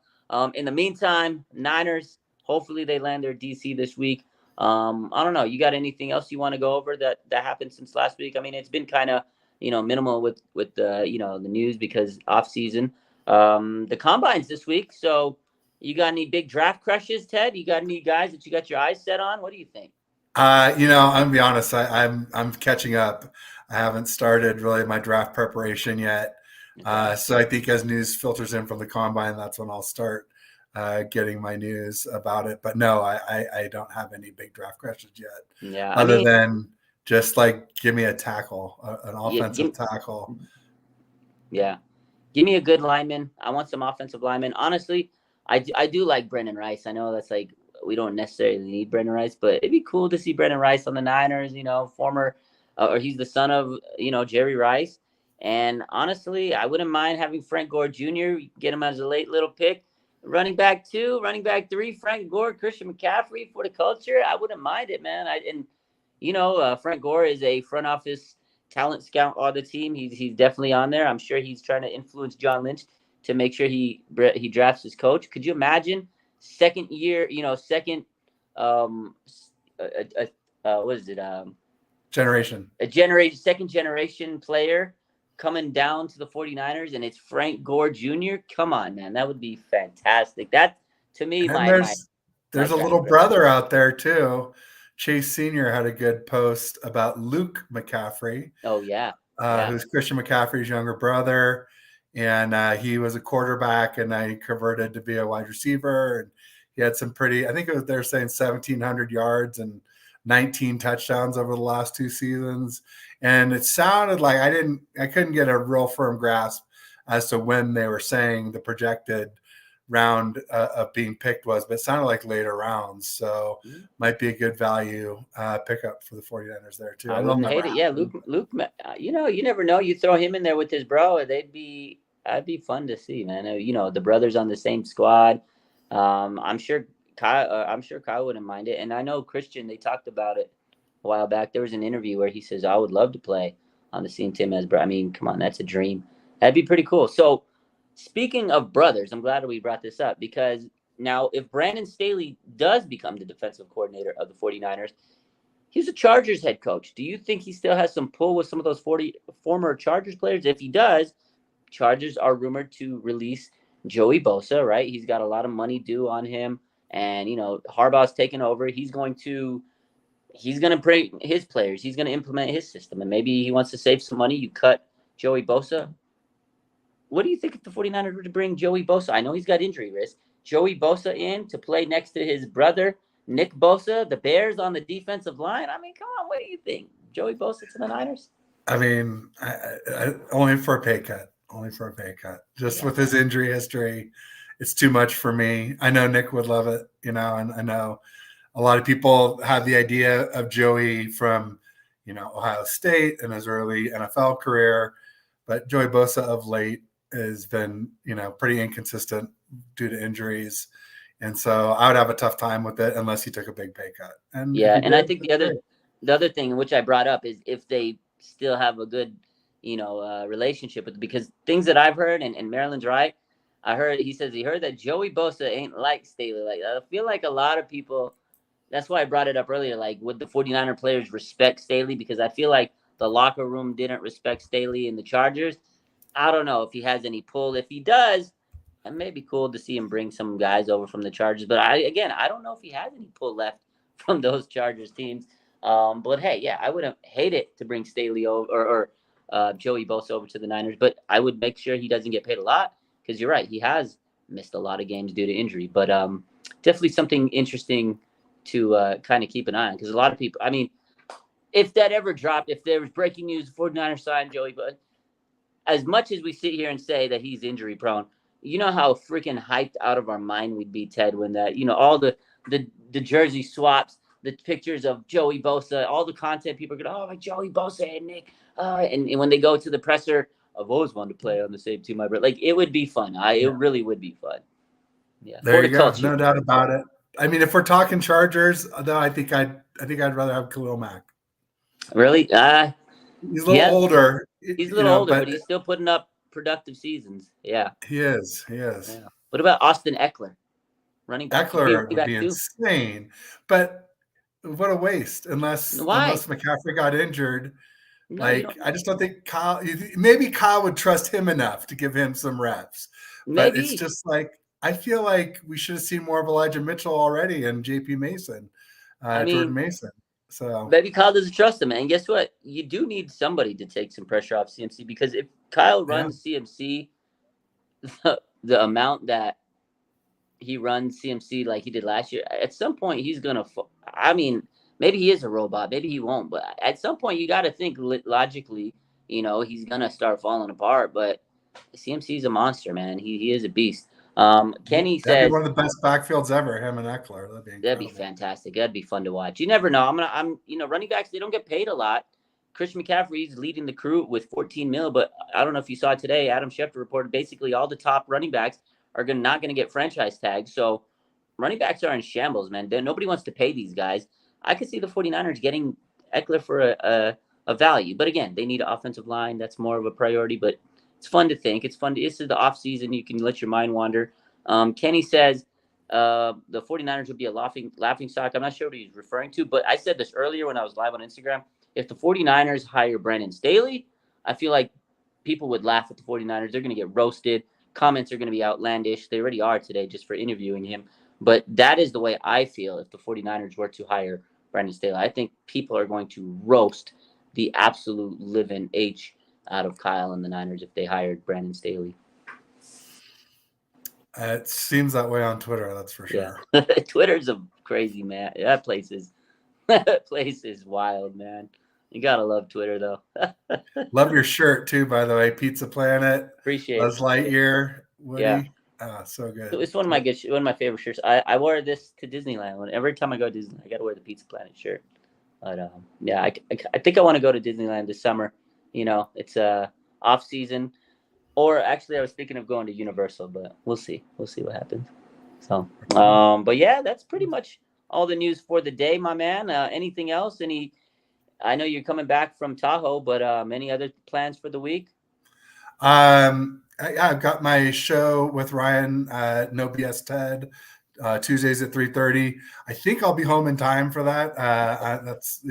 In the meantime, Niners. Hopefully they land their DC this week. I don't know. You got anything else you want to go over that happened since last week? I mean, it's been kind of minimal with the the news because off season. The combines this week. So you got any big draft crushes, Ted? You got any guys that you got your eyes set on? What do you think? I'm gonna be honest. I'm catching up. I haven't started really my draft preparation yet. Okay. So I think as news filters in from the combine, that's when I'll start getting my news about it. But no, I don't have any big draft crushes yet. Yeah. Other than just like give me a tackle, an offensive tackle. Yeah. Give me a good lineman. I want some offensive linemen. Honestly, I do like Brendan Rice. I know that's like we don't necessarily need Brendan Rice, but it'd be cool to see Brendan Rice on the Niners, former or he's the son of, Jerry Rice. And honestly, I wouldn't mind having Frank Gore Jr. get him as a late little pick. Running back 2, running back 3, Frank Gore, Christian McCaffrey for the culture. I wouldn't mind it, man. Frank Gore is a front office talent scout on the team. He's definitely on there. I'm sure he's trying to influence John Lynch to make sure he drafts his coach. Could you imagine second year, second what is it? Generation. Second generation player coming down to the 49ers, and it's Frank Gore Jr. Come on, man. That would be fantastic. That, to me, there's a little brother out there, too. Chase Sr. had a good post about Luke McCaffrey. Oh, yeah. Who's Christian McCaffrey's younger brother. And he was a quarterback, and he converted to be a wide receiver. And he had some they're saying 1,700 yards and 19 touchdowns over the last 2 seasons. And it sounded like I couldn't get a real firm grasp as to when they were saying the projected round of being picked was, but it sounded like later rounds. So might be a good value pickup for the 49ers there too. I wouldn't hate it. Yeah. Luke, you never know. You throw him in there with his bro. That'd be fun to see, man. The brothers on the same squad. I'm sure Kyle wouldn't mind it. And I know Christian, they talked about it a while back. There was an interview where he says, I would love to play on the same team as bro. I mean, come on, that's a dream. That'd be pretty cool. So speaking of brothers, I'm glad we brought this up because now if Brandon Staley does become the defensive coordinator of the 49ers, he's a Chargers head coach. Do you think he still has some pull with some of those former Chargers players? If he does, Chargers are rumored to release Joey Bosa, right? He's got a lot of money due on him. And, Harbaugh's taken over. He's going to bring his players. He's going to implement his system. And maybe he wants to save some money. You cut Joey Bosa. What do you think if the 49ers were to bring Joey Bosa? I know he's got injury risk. Joey Bosa in to play next to his brother, Nick Bosa, the Bears on the defensive line. I mean, come on. What do you think? Joey Bosa to the Niners? I mean, only for a pay cut. Just with his injury history, it's too much for me. I know Nick would love it, and I know a lot of people have the idea of Joey from, Ohio State and his early NFL career. But Joey Bosa of late has been, pretty inconsistent due to injuries. And so I would have a tough time with it unless he took a big pay cut. And Yeah, and I did, think the other thing which I brought up is if they still have a good, relationship with, because things that I've heard, and Maryland's right. He says he heard that Joey Bosa ain't like Staley. Like, I feel like a lot of people. That's why I brought it up earlier. Like, would the 49er players respect Staley? Because I feel like the locker room didn't respect Staley in the Chargers. I don't know if he has any pull. If he does, it may be cool to see him bring some guys over from the Chargers. But I don't know if he has any pull left from those Chargers teams. But hey, yeah, I wouldn't hate it to bring Staley over or Joey Bosa over to the Niners, but I would make sure he doesn't get paid a lot, because you're right, he has missed a lot of games due to injury. But definitely something interesting to kind of keep an eye on, because a lot of people, I mean, if that ever dropped, if there was breaking news, 49ers signed Joey, but as much as we sit here and say that he's injury prone, you know how freaking hyped out of our mind we'd be, Ted, when that, all the jersey swaps, the pictures of Joey Bosa, all the content people are going, oh, like Joey Bosa and Nick. And when they go to the presser, I've always wanted to play on the same team. Like, it would be fun. It really would be fun. Yeah. There you go. No doubt about it. I mean, if we're talking Chargers, though, I think I'd rather have Khalil Mack. Really? He's a little older. He's a little older, but he's still putting up productive seasons. Yeah. He is. Yeah. What about Austin Eckler? Running back. Eckler would be insane. But what a waste. Unless McCaffrey got injured. No, I just don't think maybe Kyle would trust him enough to give him some reps. But it's just like, I feel like we should have seen more of Elijah Mitchell already and JP Mason, Jordan Mason. So maybe Kyle doesn't trust him. And guess what? You do need somebody to take some pressure off CMC, because if Kyle runs CMC the amount that he runs CMC like he did last year, at some point he's going to – I mean, maybe he is a robot. Maybe he won't. But at some point you got to think logically, he's going to start falling apart. But CMC is a monster, man. He is a beast. Kenny says that'd be one of the best backfields ever, him and Eckler. That'd be fantastic. That'd be fun to watch. You never know. Running backs, they don't get paid a lot. Christian McCaffrey's leading the crew with $14 million, but I don't know if you saw today, Adam Schefter reported basically all the top running backs are not going to get franchise tags. So running backs are in shambles, man. Nobody wants to pay these guys. I could see the 49ers getting Eckler for a value, but again, they need an offensive line. That's more of a priority, but it's fun to think. It's fun. This is the off season. You can let your mind wander. Kenny says the 49ers would be a laughing stock. I'm not sure what he's referring to, but I said this earlier when I was live on Instagram. If the 49ers hire Brandon Staley, I feel like people would laugh at the 49ers. They're going to get roasted. Comments are going to be outlandish. They already are today just for interviewing him. But that is the way I feel if the 49ers were to hire Brandon Staley. I think people are going to roast the absolute living H out of Kyle and the Niners if they hired Brandon Staley. It seems that way on Twitter, that's for sure. Yeah. Twitter's a crazy, man. That place is wild, man. You gotta love Twitter, though. Love your shirt too, by the way. Pizza Planet. Appreciate Buzz Lightyear. Woody. Yeah. So good. It's one of my favorite shirts. I wore this to Disneyland. Every time I go to Disneyland, I gotta wear the Pizza Planet shirt. But yeah, I think I want to go to Disneyland this summer. It's off season. Or actually, I was thinking of going to Universal, but we'll see. We'll see what happens. So, but yeah, that's pretty much all the news for the day, my man. Anything else? I know you're coming back from Tahoe, but any other plans for the week? I've got my show with Ryan, No BS Ted, Tuesdays at 3:30. I think I'll be home in time for that. That's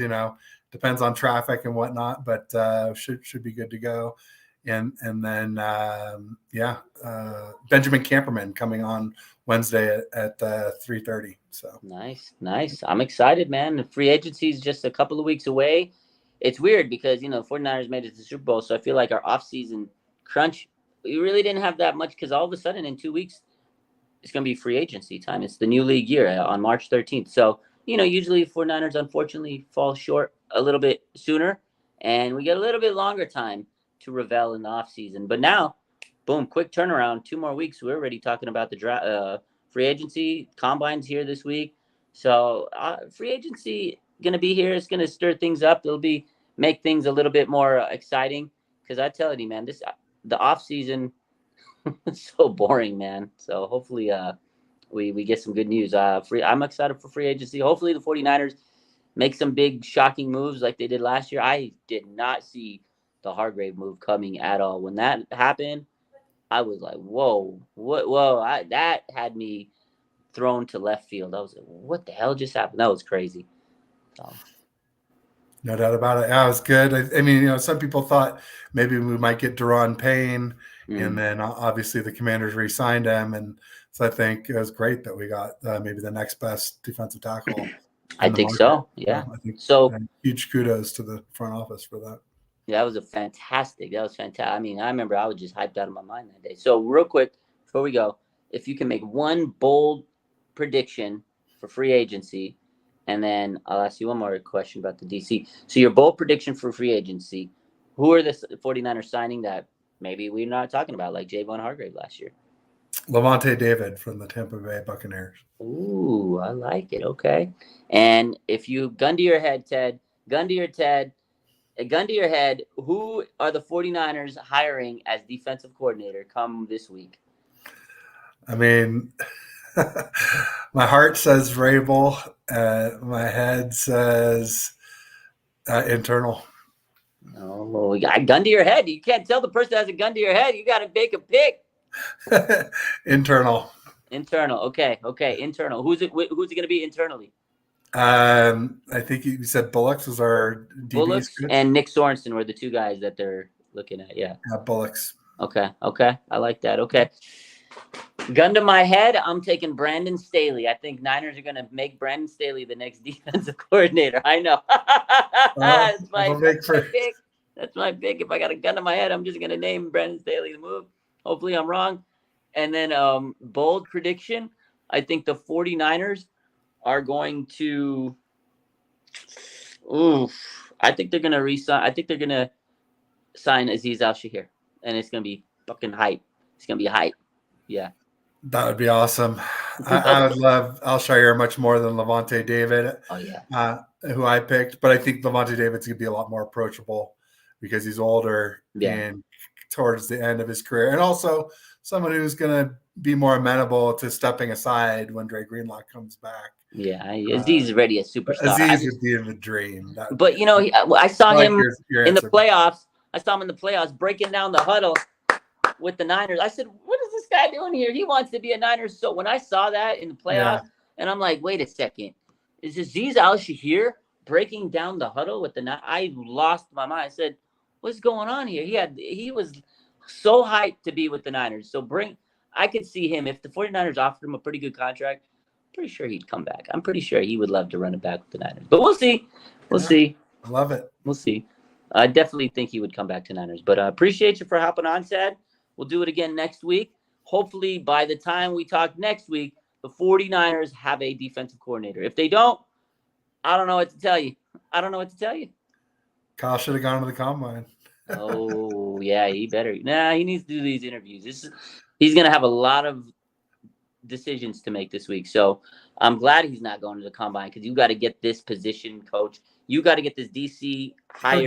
depends on traffic and whatnot, but should be good to go. And then Benjamin Camperman coming on Wednesday at 3:30. So nice. I'm excited, man. The free agency is just a couple of weeks away. It's weird because 49ers made it to the Super Bowl, so I feel like our off-season crunch, we really didn't have that much, because all of a sudden in 2 weeks it's going to be free agency time. It's the new league year on March 13th. So usually 49ers unfortunately fall short a little bit sooner, and we get a little bit longer time to revel in the off season. But now, boom, quick turnaround, 2 more weeks. We're already talking about the draft, free agency, combines here this week. So free agency going to be here. It's going to stir things up. It'll be make things a little bit more exciting. Because I tell you, man, the off season is so boring, man. So hopefully, we get some good news. I'm excited for free agency. Hopefully, the 49ers make some big shocking moves like they did last year. I did not see the Hargrave move coming at all. When that happened, I was like, whoa, what? Whoa, that had me thrown to left field. I was like, what the hell just happened? That was crazy. So. No doubt about it. Yeah, it was good. I mean, some people thought maybe we might get Daron Payne, and then obviously the Commanders re-signed him, and so I think it was great that we got maybe the next best defensive tackle. I think so. Yeah. I think so. Huge kudos to the front office for that. Yeah, that was fantastic. I mean, I remember I was just hyped out of my mind that day. So real quick before we go, if you can make one bold prediction for free agency. And then I'll ask you one more question about the DC. So your bold prediction for free agency, who are the 49ers signing that maybe we're not talking about, like Javon Hargrave last year? Lavonte David from the Tampa Bay Buccaneers. Ooh, I like it. Okay. And if you gun to your head, gun to your head, who are the 49ers hiring as defensive coordinator come this week? I mean, my heart says Vrabel. My head says internal. Oh, you got a gun to your head. You can't tell the person that has a gun to your head. You got to make a pick. Internal. Okay. Internal. Who's it going to be internally? I think you said Bullocks was our DB's Bullocks coach. And Nick Sorensen were the two guys that they're looking at. Yeah. Bullocks. Okay. I like that. Okay. Gun to my head, I'm taking Brandon Staley. I think Niners are going to make Brandon Staley the next defensive coordinator. I know. That's my pick. That's my pick. If I got a gun to my head, I'm just going to name Brandon Staley the move. Hopefully I'm wrong. And then bold prediction, I think the 49ers are going to I think they're going to re-sign. I think they're going to sign Azeez Al-Shaair. And it's going to be fucking hype. It's going to be hype. Yeah. That would be awesome. I would love Al-Shaair much more than Lavonte David. Oh, yeah. Who I picked. But I think Lavonte David's going to be a lot more approachable because he's older and towards the end of his career. And also someone who's going to be more amenable to stepping aside when Dre Greenlock comes back. Yeah, Azeez is already a superstar. Azeez would be in the dream. But, I saw him in the playoffs. I saw him in the playoffs breaking down the huddle with the Niners. I said, what is this guy doing here? He wants to be a Niners. So when I saw that in the playoffs, and I'm like, wait a second. Is Azeez Al-Shaair breaking down the huddle with the Niners? I lost my mind. I said, what's going on here? He was so hyped to be with the Niners. So I could see him. If the 49ers offered him a pretty good contract, I'm pretty sure he'd come back. I'm pretty sure he would love to run it back with the Niners. But we'll see. We'll see. I love it. We'll see. I definitely think he would come back to Niners. But I appreciate you for hopping on, Sad. We'll do it again next week. Hopefully, by the time we talk next week, the 49ers have a defensive coordinator. If they don't, I don't know what to tell you. Kyle should have gone to the combine. Oh, yeah, he better. Nah, he needs to do these interviews. He's going to have a lot of decisions to make this week. So I'm glad he's not going to the combine because you got to get this position, coach. You got to get this DC hire.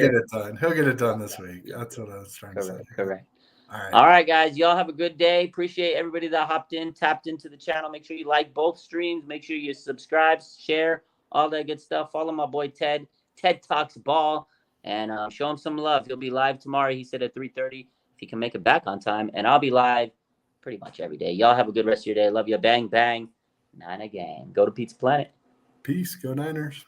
He'll get it done this week. That's what I was trying to say. Correct. All right, guys. Y'all have a good day. Appreciate everybody that tapped into the channel. Make sure you like both streams. Make sure you subscribe, share, all that good stuff. Follow my boy Ted Talks Ball, and show him some love. He'll be live tomorrow. He said at 3:30 if he can make it back on time. And I'll be live pretty much every day. Y'all have a good rest of your day. Love you. Bang, bang. Niner gang. Go to Pizza Planet. Peace. Go Niners.